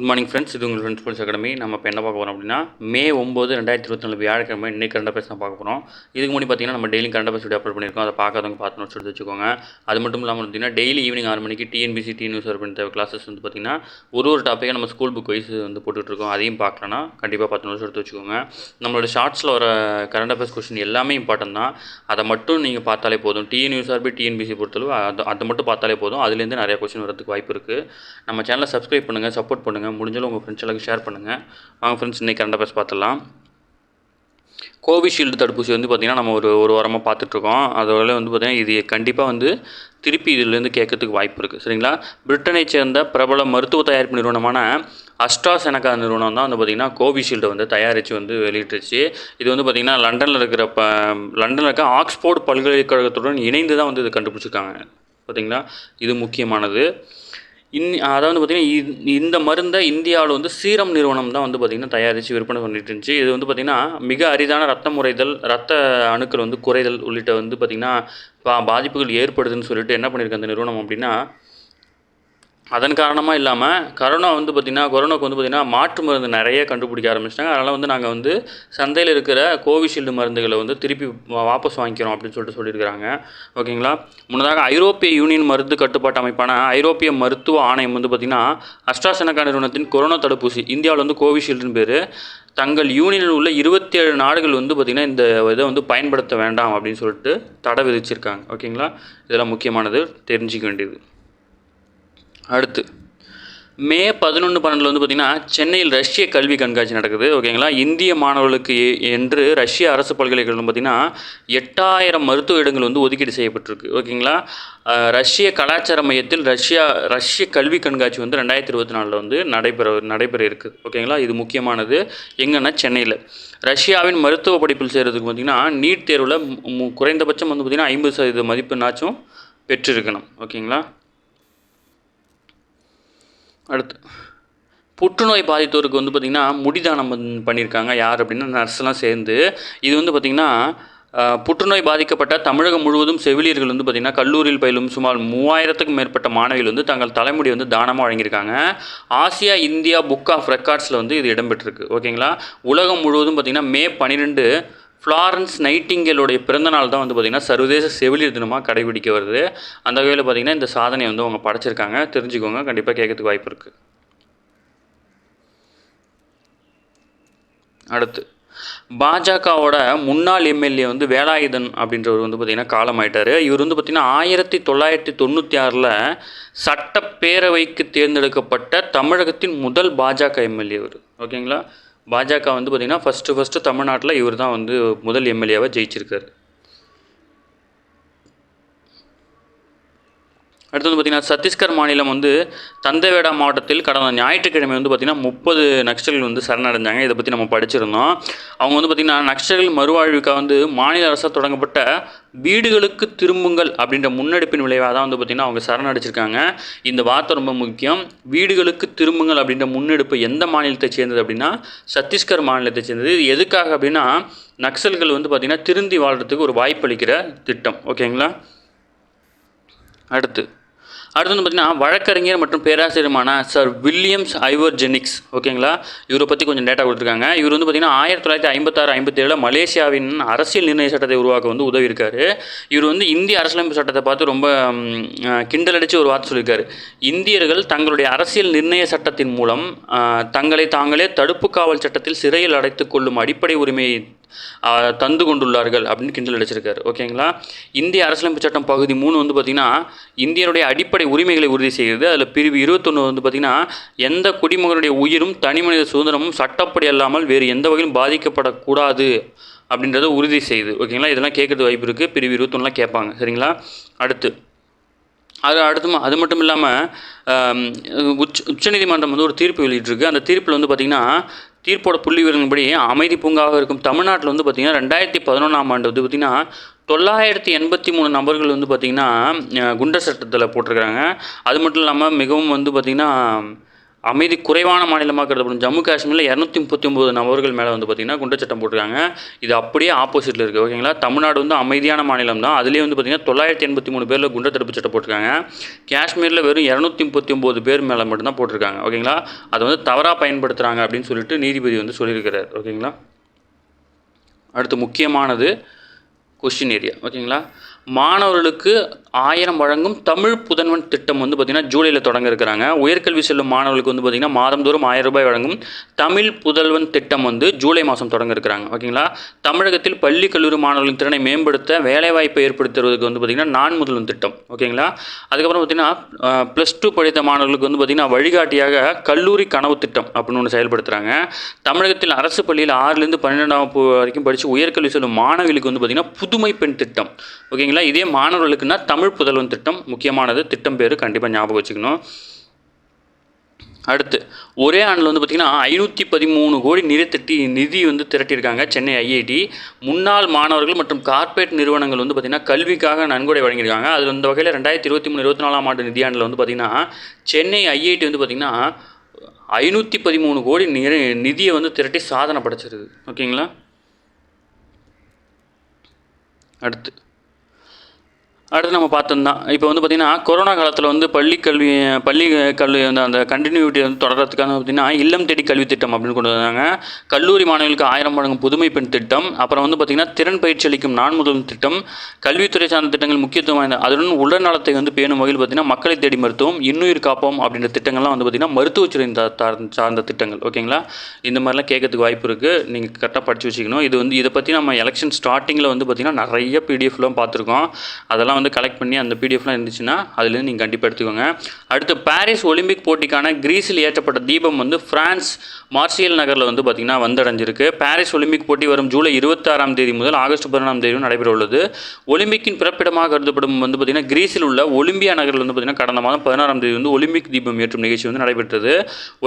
Morning friends, இது உங்கள் friends police academy. நம்ம இப்போ என்ன பார்க்க போகிறோம் அப்படின்னா, மே 9, 2024 வியாழக்கிழமை இன்றைக்கி கரண்ட் அஃபேர்ஸ் தான் பார்க்க போகிறோம். இதுக்கு முன்னாடி பார்த்தீங்கன்னா நம்ம daily current affairs video upload பண்ணியிருக்கோம். அதை பார்க்காதவங்க பார்த்து நோட்ஸ் எடுத்து வச்சுக்கோங்க. அது மட்டும் இல்லாமல் பார்த்தீங்கன்னா டெய்லி ஈவினிங் 6 மணிக்கு டிஎன்பிசி டி நியூஸ் வர தேவை கிளாஸஸ் வந்து பார்த்திங்கன்னா ஒரு டாப்பிக்காக நம்ம ஸ்கூல் புக் வைஸ் வந்து போட்டுட்ருக்கோம். அதையும் பார்க்கலன்னா கண்டிப்பாக பார்த்து நோட்ஸ் எடுத்து வச்சுக்கோங்க. நம்மளோட ஷார்ட்ஸில் வர கரண்ட் அஃபேர்ஸ் கொஸ்டின் எல்லாமே இம்பார்ட்டன் தான். அதை மட்டும் நீங்கள் பார்த்தாலே போதும். டிஎன்யூஎஸ்ஆர்பி டிஎன்பிசி பொறுத்தளவு அதை மட்டும் பார்த்தாலே போதும். அதுலேருந்து நிறைய கொஸ்டின் வரதுக்கு வாய்ப்பு இருக்குது. நம்ம சேனலை சப்ஸ்கிரைப் பண்ணுங்கள், சப்போர்ட் பண்ணுங்கள், முடிஞ்சாலும் உங்கள் ஃப்ரெண்ட்ஸ் எல்லாருக்கும் ஷேர் பண்ணுங்கள். வாங்க ஃப்ரெண்ட்ஸ், இன்றைக்கி கரண்ட் அஃபேர்ஸ் பார்த்துடலாம். கோவிஷீல்டு தடுப்பூசி வந்து பார்த்திங்கன்னா நம்ம ஒரு வாரமாக பார்த்துட்ருக்கோம். அதோட வந்து பார்த்திங்கன்னா இது கண்டிப்பாக வந்து திருப்பி இதிலேருந்து கேட்கறதுக்கு வாய்ப்பு இருக்குது. சரிங்களா? பிரிட்டனை சேர்ந்த பிரபல மருத்துவ தயாரிப்பு நிறுவனமான அஸ்ட்ராசெனகா நிறுவனம் தான் வந்து பார்த்திங்கன்னா கோவிஷீல்டை வந்து தயாரித்து வந்து வெளியிட்டுருச்சு. இது வந்து பார்த்திங்கன்னா லண்டனில் இருக்க ஆக்ஸ்போர்ட் பல்கலைக்கழகத்துடன் இணைந்து தான் வந்து இது கண்டுபிடிச்சிருக்காங்க. பார்த்திங்களா? இது முக்கியமானது. அதாவது பார்த்திங்கன்னா இந்த மருந்தை இந்தியாவில் வந்து சீரம் நிறுவனம் தான் வந்து பார்த்திங்கன்னா தயாரித்து விற்பனை பண்ணிட்டு இருந்துச்சு. இது வந்து பார்த்திங்கன்னா மிக அரிதான ரத்த அணுக்கள் வந்து குறைதல் உள்ளிட்ட வந்து பார்த்திங்கன்னா பாதிப்புகள் ஏற்படுதுன்னு சொல்லிட்டு என்ன பண்ணியிருக்கு அந்த நிறுவனம் அப்படின்னா, அதன் காரணமாக இல்லாமல் கொரோனாவுக்கு வந்து பார்த்திங்கன்னா மாற்று மருந்து நிறைய கண்டுபிடிக்க ஆரம்பிச்சிட்டாங்க. அதனால் வந்து நாங்கள் வந்து சந்தையில் இருக்கிற கோவிஷீல்டு மருந்துகளை வந்து திருப்பி வாபஸ் வாங்கிக்கிறோம் அப்படின்னு சொல்லியிருக்கிறாங்க. ஓகேங்களா? முன்னதாக ஐரோப்பிய யூனியன் மருந்து கட்டுப்பாட்டு அமைப்பான ஐரோப்பிய மருத்துவ ஆணையம் வந்து பார்த்திங்கன்னா அஸ்ட்ராசெனகா நிறுவனத்தின் கொரோனா தடுப்பூசி இந்தியாவில் வந்து கோவிஷீல்டுன்னு பேர் தங்கள் யூனியனில் உள்ள 27 நாடுகள் வந்து பார்த்திங்கன்னா இந்த இதை வந்து பயன்படுத்த வேண்டாம் அப்படின்னு சொல்லிட்டு தடை விதிச்சிருக்காங்க. ஓகேங்களா? இதெல்லாம் முக்கியமானது, தெரிஞ்சிக்க வேண்டியது. அடுத்து மே 11, 12 வந்து பார்த்திங்கன்னா சென்னையில் ரஷ்ய கல்வி கண்காட்சி நடக்குது. ஓகேங்களா? இந்திய மாணவர்களுக்கு என்று ரஷ்ய அரசு பல்கலைக்கழகம் பார்த்திங்கன்னா 8000 மருத்துவ இடங்கள் வந்து ஒதுக்கீடு செய்யப்பட்டிருக்கு. ஓகேங்களா? ரஷ்ய கலாச்சார மையத்தில் ரஷ்ய கல்வி கண்காட்சி வந்து 2024 வந்து நடைபெற இருக்குது. ஓகேங்களா? இது முக்கியமானது. எங்கன்னா சென்னையில் ரஷ்யாவின் மருத்துவ படிப்பில் செய்கிறதுக்கு பார்த்திங்கன்னா நீட் தேர்வில் குறைந்தபட்சம் வந்து பார்த்திங்கன்னா 50% மதிப்பெண்ணாச்சும் பெற்றிருக்கணும். ஓகேங்களா? அடுத்து புற்றுநோய் பாதித்தோருக்கு வந்து பார்த்திங்கன்னா முடிதானம் பண்ணியிருக்காங்க. யார் அப்படின்னா நர்ஸ்லாம் சேர்ந்து. இது வந்து பார்த்திங்கன்னா புற்றுநோய் பாதிக்கப்பட்ட தமிழகம் முழுவதும் செவிலியர்கள் வந்து பார்த்திங்கன்னா கல்லூரியில் பயிலும் சுமார் 3000க்கும் மேற்பட்ட மாணவிகள் வந்து தங்கள் தலைமுடி வந்து தானமாக வழங்கியிருக்காங்க. ஆசியா இந்தியா புக் ஆஃப் ரெக்கார்ட்ஸில் வந்து இது இடம்பெற்றிருக்கு. ஓகேங்களா? உலகம் முழுவதும் பார்த்திங்கன்னா மே 12 ஃப்ளாரன்ஸ் நைட்டிங்கேலோடைய பிறந்தநாள் தான் வந்து பார்த்திங்கன்னா சர்வதேச செவிலியர் தினமாக கடைபிடிக்க வருது. அந்த வகையில் பார்த்திங்கன்னா இந்த சாதனை வந்து அவங்க படைச்சிருக்காங்க. தெரிஞ்சுக்கோங்க, கண்டிப்பாக கேட்கறதுக்கு வாய்ப்பு இருக்குது. அடுத்து பாஜகவோட முன்னாள் எம்எல்ஏ வந்து வேலாயுதன் அப்படின்றவர் வந்து பார்த்திங்கன்னா காலமாயிட்டார். இவர் வந்து பார்த்திங்கன்னா 1996 சட்டப்பேரவைக்கு தேர்ந்தெடுக்கப்பட்ட தமிழகத்தின் முதல் பாஜக எம்எல்ஏ அவர். ஓகேங்களா? பாஜக வந்து பார்த்திங்கன்னா ஃபஸ்ட்டு தமிழ்நாட்டில் இவர் தான் வந்து முதல் எம்எல்ஏவை ஜெயிச்சிருக்காரு. அடுத்து வந்து பார்த்திங்கன்னா சத்தீஸ்கர் மாநிலம் வந்து தந்தேவாடா மாவட்டத்தில் கடந்த ஞாயிற்றுக்கிழமை வந்து பார்த்திங்கன்னா 30 நக்சல்கள் வந்து சரணடைஞ்சாங்க. இதை பற்றி நம்ம படிச்சிருந்தோம். அவங்க வந்து பார்த்திங்கன்னா நக்சல்கள் மறுவாழ்வுக்காக வந்து மாநில அரசால் தொடங்கப்பட்ட வீடுகளுக்கு திரும்புங்கள் அப்படின்ற முன்னெடுப்பின் விளைவாக தான் வந்து பார்த்திங்கன்னா அவங்க சரணடைச்சிருக்காங்க. இந்த வார்த்தை ரொம்ப முக்கியம். வீடுகளுக்கு திரும்புங்கள் அப்படின்ற முன்னெடுப்பு எந்த மாநிலத்தை சேர்ந்தது அப்படின்னா சத்தீஸ்கர் மாநிலத்தை சேர்ந்தது. இது எதுக்காக அப்படின்னா நக்சல்கள் வந்து பார்த்திங்கன்னா திருந்தி வாழ்கிறதுக்கு ஒரு வாய்ப்பளிக்கிற திட்டம். ஓகேங்களா? அடுத்து வந்து பார்த்திங்கன்னா வழக்கறிஞர் மற்றும் பேராசிரியருமான சர் வில்லியம்ஸ் ஐவர் ஜெனிக்ஸ். ஓகேங்களா? இவரை பற்றி கொஞ்சம் டேட்டா கொடுத்துருக்காங்க. இவர் வந்து பார்த்திங்கன்னா 1956-57 மலேசியாவின் அரசியல் நிர்ணய சட்டத்தை உருவாக்க வந்து உதவி இருக்கார். இவர் வந்து இந்திய அரசியலமைப்பு சட்டத்தை பார்த்து ரொம்ப கிண்டல் அடித்து ஒரு வார்த்தை சொல்லியிருக்காரு. இந்தியர்கள் தங்களுடைய அரசியல் நிர்ணய சட்டத்தின் மூலம் தங்களை தாங்களே தடுப்பு காவல் சட்டத்தில் சிறையில் அடைத்து கொள்ளும் அடிப்படை உரிமையை தந்து கொண்டுள்ளார்கள் அப்படின்னு கிண்டல் அடிச்சிருக்காரு. ஓகேங்களா? இந்திய அரசியலமைப்பு சட்டம் பகுதி 3 வந்து பார்த்திங்கன்னா இந்தியனுடைய அடிப்படை உரிமைகளை உறுதி செய்கிறது. அதில் பிரிவு 21 வந்து பார்த்திங்கன்னா எந்த குடிமகனுடைய உயிரும் தனிமனித சுதந்திரமும் சட்டப்படி அல்லாமல் வேறு எந்த வகையிலும் பாதிக்கப்படக்கூடாது அப்படின்றத உறுதி செய்யுது. ஓகேங்களா? இதெல்லாம் கேட்குறது வாய்ப்பு இருக்குது. பிரிவு 21 கேட்பாங்க. சரிங்களா? அது மட்டும் இல்லாமல் உச்சநீதிமன்றம் வந்து ஒரு தீர்ப்பு வெளியிட்டிருக்கு. அந்த தீர்ப்பில் வந்து பார்த்திங்கன்னா தீர்ப்போட புள்ளி விவரங்களின்படி அமைதி பூங்காக இருக்கும் தமிழ்நாட்டில் வந்து பார்த்திங்கன்னா 2011 ஆண்டு வந்து பார்த்திங்கன்னா 983 நபர்கள் வந்து பார்த்திங்கன்னா குண்டர் சட்டத்தில் போட்டிருக்காங்க. அது மட்டும் இல்லாமல் மிகவும் வந்து பார்த்திங்கன்னா அமைதி குறைவான மாநிலமாக கருதப்படும் ஜம்மு காஷ்மீரில் 239 நபர்கள் மேலே வந்து பார்த்திங்கன்னா குண்டர் சட்டம் போட்டிருக்காங்க. இது அப்படியே ஆப்போசிட்டில் இருக்குது. ஓகேங்களா, தமிழ்நாடு வந்து அமைதியான மாநிலம் தான். அதுலேயே வந்து பார்த்திங்கன்னா 983 பேரில் குண்டர் தடுப்பு சட்டம் போட்டிருக்காங்க. காஷ்மீரில் வெறும் 239 பேர் மேலே மட்டும்தான் போட்டிருக்காங்க. ஓகேங்களா, அதை வந்து தவறாக பயன்படுத்துகிறாங்க அப்படின்னு சொல்லிட்டு நீதிபதி வந்து சொல்லியிருக்கிறார். ஓகேங்களா, அடுத்து முக்கியமானது கொஸ்டின் ஏரியா. ஓகேங்களா, மாணவர்களுக்கு 1000 வழங்கும் தமிழ் புதல்வன் திட்டம் வந்து பார்த்திங்கன்னா ஜூலையில் தொடங்க இருக்கிறாங்க. உயர்கல்வி செல்லும் மாணவர்களுக்கு வந்து பார்த்திங்கன்னா மாதந்தோறும் 1000 ரூபாய் வழங்கும் தமிழ் புதல்வன் திட்டம் வந்து ஜூலை மாதம் தொடங்க இருக்கிறாங்க. ஓகேங்களா, தமிழகத்தில் பள்ளி கல்லூரி மாணவர்களின் திறனை மேம்படுத்த வேலைவாய்ப்பை ஏற்படுத்துவதற்கு வந்து பார்த்திங்கன்னா நான் முதல்வன் திட்டம். ஓகேங்களா, அதுக்கப்புறம் பார்த்திங்கன்னா +2 படித்த மாணவர்களுக்கு வந்து பார்த்திங்கன்னா வழிகாட்டியாக கல்லூரி கனவு திட்டம் அப்படின்னு ஒன்று செயல்படுத்துகிறாங்க. தமிழகத்தில் அரசு பள்ளியில் 6லேருந்து 12ஆம் வகுப்பு வரைக்கும் படித்து உயர்கல்வி செல்லும் மாணவிகளுக்கு வந்து பார்த்திங்கன்னா புதுமை பெண் திட்டம். ஓகேங்களா, இதே மாணவர்களுக்குன்னா தமிழ் புதல்வன் திட்டம். முக்கியமானது, திட்டம் பேர் கண்டிப்பாக ஞாபகம் வச்சுக்கணும். அடுத்து ஒரே ஆண்டில் வந்து பார்த்திங்கன்னா 513 கோடி நிதி வந்து திரட்டியிருக்காங்க சென்னை ஐஐடி. முன்னாள் மாணவர்கள் மற்றும் கார்ப்பரேட் நிறுவனங்கள் வந்து பார்த்திங்கன்னா கல்விக்காக நன்கொடை வழங்கியிருக்காங்க. அதில் இந்த வகையில் 2023-24ஆம் ஆண்டு நிதியாண்டில் வந்து பார்த்திங்கன்னா சென்னை ஐஐடி வந்து பார்த்திங்கன்னா 513 கோடி நிதியை வந்து திரட்டி சாதனை படைச்சிருக்கு. ஓகேங்களா, அடுத்து நம்ம பார்த்தோம்னா இப்போ வந்து பார்த்திங்கன்னா கொரோனா காலத்தில் வந்து பள்ளி கல்வி வந்து அந்த கண்டினியூட்டி வந்து தொடர்றதுக்காக பார்த்திங்கன்னா இல்லம் தேடி கல்வி திட்டம் அப்படின்னு கொண்டு வந்தாங்க. கல்லூரி மாணவர்களுக்கு 1000 வழங்கும் புதுமை பெண் திட்டம், அப்புறம் வந்து பார்த்திங்கன்னா திறன் பயிற்சி அளிக்கும் நான் முதல்வன் திட்டம், கல்வித்துறை சார்ந்த திட்டங்கள் முக்கியத்துவம் வாய்ந்த, அதுடன் உடல் நலத்தை வந்து பேணும் வகையில் பார்த்திங்கன்னா மக்களை தேடி மருத்துவம், இன்னுயிர் காப்போம் அப்படின்ற திட்டங்கள்லாம் வந்து பார்த்திங்கன்னா மருத்துவத்துறை சார்ந்த திட்டங்கள். ஓகேங்களா, இந்த மாதிரிலாம் கேட்கறதுக்கு வாய்ப்பு இருக்குது. நீங்கள் கரெக்டாக படித்து வச்சுக்கணும். இது வந்து இதை பற்றி நம்ம எலெக்ஷன் ஸ்டார்டிங்கில் வந்து பார்த்திங்கன்னா நிறைய பிடிஎஃப்லாம் பார்த்துருக்கோம். அதெல்லாம் வந்து கலெக்ட் பண்ணி அந்த பிடிஎஃப்லாம் இருந்துச்சுன்னா அதுலேருந்து நீங்கள் கண்டிப்பாக எடுத்துக்கோங்க. அடுத்து பாரிஸ் ஒலிம்பிக் போட்டிக்கான கிரீஸில் ஏற்றப்பட்ட தீபம் வந்து பிரான்ஸ் மார்சியல் நகரில் வந்து பார்த்திங்கன்னா வந்தடைஞ்சிருக்கு. பாரிஸ் ஒலிம்பிக் போட்டி வரும் ஜூலை 26ஆம் தேதி முதல் ஆகஸ்ட் 11ஆம் தேதி நடைபெற உள்ளது. ஒலிம்பிக்கின் பிறப்பிடமாக கருதப்படும் வந்து பார்த்திங்கன்னா கிரீஸில் உள்ள ஒலிம்பியா நகரில் வந்து பார்த்திங்கன்னா கடந்த மாதம் 16ஆம் தேதி வந்து ஒலிம்பிக் தீபம் ஏற்றும் நிகழ்ச்சி வந்து நடைபெற்றது.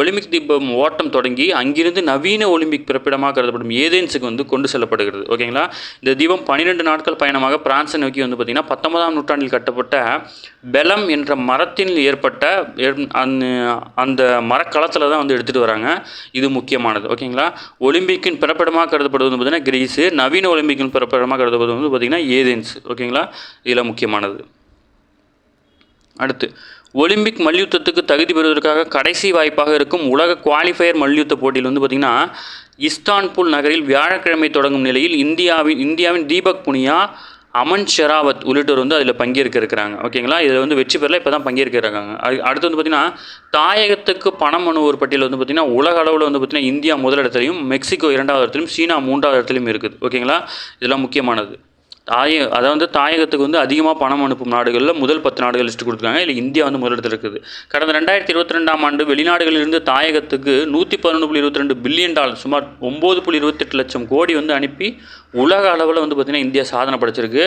ஒலிம்பிக் தீபம் ஓட்டம் தொடங்கி அங்கிருந்து நவீன ஒலிம்பிக் பிறப்பிடமாக கருதப்படும் ஏதென்ஸுக்கு வந்து கொண்டு செல்லப்படுகிறது. ஓகேங்களா, இந்த தீபம் 12 நாட்கள் பயணமாக பிரான்ஸை நோக்கி வந்து பார்த்திங்கன்னா 19ஆம் நூற்றாண்டில் கட்டப்பட்ட பெலம் என்ற மரத்தில் ஏற்பட்ட அந்த மரக்களத்தில் தான் வந்து எடுத்துகிட்டு வராங்க. இது முக்கியமானது. ஓகேங்களா, ஒலிம்பிக்கின் பிறப்பிடமாக கருதப்படுவது பார்த்திங்கன்னா கிரீஸு, நவீன ஒலிம்பிக்கின் பிறப்பிடமாக கருதப்படுவது வந்து பார்த்திங்கன்னா ஏதென்ஸ். ஓகேங்களா, இதில் முக்கியமானது. அடுத்து ஒலிம்பிக் மல்யுத்தத்துக்கு தகுதி பெறுவதற்காக கடைசி வாய்ப்பாக இருக்கும் உலக குவாலிஃபயர் மல்யுத்த போட்டியில் வந்து பார்த்திங்கன்னா இஸ்தான்புல் நகரில் வியாழக்கிழமை தொடங்கும் நிலையில் இந்தியாவின் தீபக் புனியா, அமன் ஷெராவத் உள்ளிட்டோர் வந்து அதில் பங்கேற்க இருக்கிறாங்க. ஓகேங்களா, இதில் வந்து வெற்றி பெறல, இப்போ தான் பங்கேற்கிறாங்க. அடுத்து வந்து பார்த்திங்கன்னா தாயகத்துக்கு பணம் அனுப்புவோர் பட்டியல் வந்து பார்த்திங்கன்னா உலக அளவில் வந்து பார்த்திங்கன்னா இந்தியா முதலிடத்திலையும், மெக்சிகோ 2வது இடத்துலையும், சீனா 3வது இடத்துலையும் இருக்குது. ஓகேங்களா, இதெல்லாம் முக்கியமானது. அதாவது தாயகத்துக்கு வந்து அதிகமாக பணம் அனுப்பும் நாடுகளில் முதல் 10 நாடுகள் லிஸ்ட்டு கொடுத்துருக்காங்க. இல்லை இந்தியா வந்து முதலிடத்தில் இருக்குது. கடந்த 2022ஆம் ஆண்டு வெளிநாடுகளிலிருந்து தாயகத்துக்கு $111.22 பில்லியன், சுமார் 9.28 லட்சம் கோடி வந்து அனுப்பி உலக அளவில் வந்து பார்த்திங்கன்னா இந்தியா சாதனை படைச்சிருக்கு.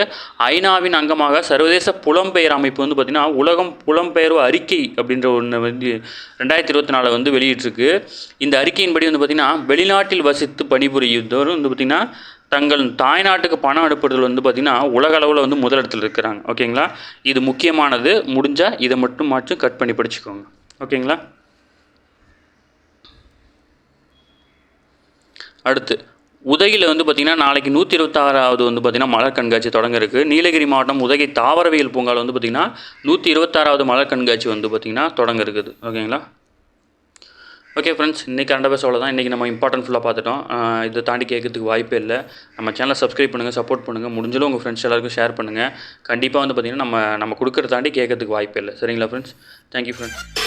ஐநாவின் அங்கமாக சர்வதேச புலம்பெயர் அமைப்பு வந்து பார்த்திங்கன்னா உலகம் புலம்பெயர்வு அறிக்கை அப்படின்ற ஒன்று வந்து 2024 வந்து வெளியிட்டிருக்கு. இந்த அறிக்கையின்படி வந்து பார்த்திங்கன்னா வெளிநாட்டில் வசித்து பணிபுரியுதோர் வந்து பார்த்திங்கன்னா தங்கள் தாய்நாட்டுக்கு பணம் அனுப்புறதுல வந்து பார்த்திங்கன்னா உலக அளவில் வந்து முதலிடத்தில் இருக்கிறாங்க. ஓகேங்களா, இது முக்கியமானது. முடிஞ்சால் இதை மட்டும் கட் பண்ணி படிச்சுக்கோங்க. ஓகேங்களா, அடுத்து உதகையில் வந்து பார்த்திங்கன்னா நாளைக்கு 126வது வந்து பார்த்திங்கன்னா மலர் கண்காட்சி தொடங்க இருக்குது. நீலகிரி மாவட்டம் உதகை தாவரவியல் பூங்காவில் வந்து பார்த்திங்கன்னா 126வது மலர் கண்காட்சி வந்து பார்த்திங்கன்னா தொடங்க இருக்குது. ஓகேங்களா, ஓகே ஃப்ரெண்ட்ஸ், இன்றைக்கி கரண்ட் அஃபேர்ஸ் அவ்வளோ தான். இன்றைக்கி நம்ம இம்பார்ட்டன்ட் ஃபுல்லாக பார்த்துட்டோம். இதை தாண்டி கேட்கறதுக்கு வாய்ப்பே இல்லை. நம்ம சேனலை சப்ஸ்கிரைப் பண்ணுங்கள், சப்போர்ட் பண்ணுங்கள், முடிஞ்சாலும் உங்கள் ஃப்ரெண்ட்ஸ் எல்லாருக்கும் ஷேர் பண்ணுங்கள். கண்டிப்பாக வந்து பார்த்திங்கன்னா நம்ம கொடுக்குறத தாண்டி கேட்கறதுக்கு வாய்ப்பே இல்லை. சரிங்களா ஃப்ரெண்ட்ஸ், தேங்க்யூ ஃப்ரெண்ட்ஸ்.